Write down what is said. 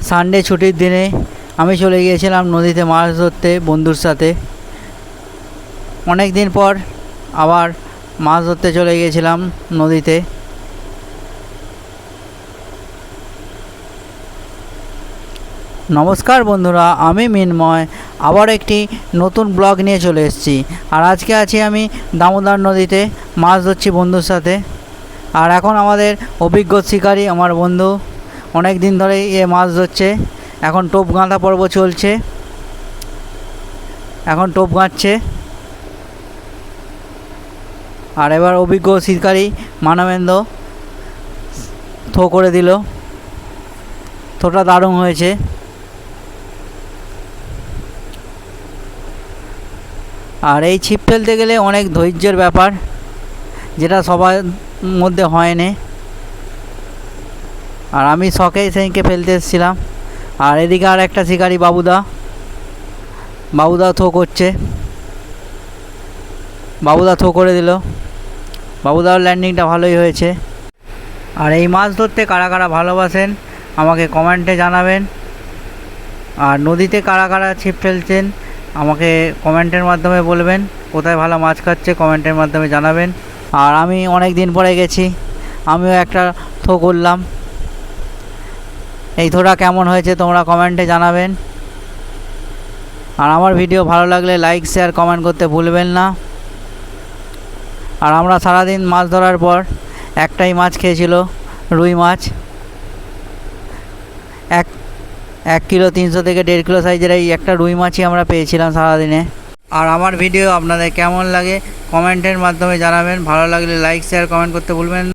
Sunday ছুটির দিনে আমি চলে গিয়েছিলাম নদীতে মাছ ধরতে বন্ধুর সাথে। অনেক দিন পর আবার মাছ ধরতে চলে গিয়েছিলাম নদীতে। নমস্কার বন্ধুরা, আমি মিনময় আবার একটি নতুন ব্লগ নিয়ে চলে এসেছি। আর আজকে আছি আমি দামোদর নদীতে, মাছ ধরছি বন্ধুর সাথে। আর এখন আমাদের অভিজ্ঞ শিকারী আমার বন্ধু, অনেক দিন ধরেই মাছ ধরছে। এখন টোপ গাঁথা পর্ব চলছে, এখন টোপ গাঁথছে। আর এবার অভিজ্ঞ শিকারী মানবেন্দ্র থো করে দিল, থোটা দারুণ হয়েছে। আর এই ছিপ ফেলতে গেলে অনেক ধৈর্যের ব্যাপার, যেটা সবার মধ্যে হয় না। আর আমি শখেই সেইকে ফেলতে এসেছিলাম। আর এদিকে আর একটা শিকারি বাবুদা থো করছে। বাবুদা থো করে দিল, বাবুদার ল্যান্ডিংটা ভালোই হয়েছে। আর এই মাছ ধরতে কারা কারা ভালোবাসেন আমাকে কমেন্টে জানাবেন। আর নদীতে কারা কারা ছিপ ফেলছেন আমাকে কমেন্টের মাধ্যমে বলবেন। কোথায় ভালো মাছ খাচ্ছে কমেন্টের মাধ্যমে জানাবেন। আর আমি অনেক দিন পরে গেছি, আমিও একটা থো করলাম। এই থোটা কেমন হয়েছে তোমরা কমেন্টে জানাবেন। আর আমার ভিডিও ভালো লাগলে লাইক শেয়ার কমেন্ট করতে ভুলবেন না। আর আমরা সারাদিন মাছ ধরার পর একটাই মাছ খেয়েছিল, রুই মাছ। 1 কিলো 300 থেকে 1.5 কিলো সাইজের এই একটা রুই মাছই আমরা পেয়েছিলাম সারাদিনে। আর আমার ভিডিও আপনাদের কেমন লাগে কমেন্টের মাধ্যমে জানাবেন। ভালো লাগলে লাইক শেয়ার কমেন্ট করতে ভুলবেন না।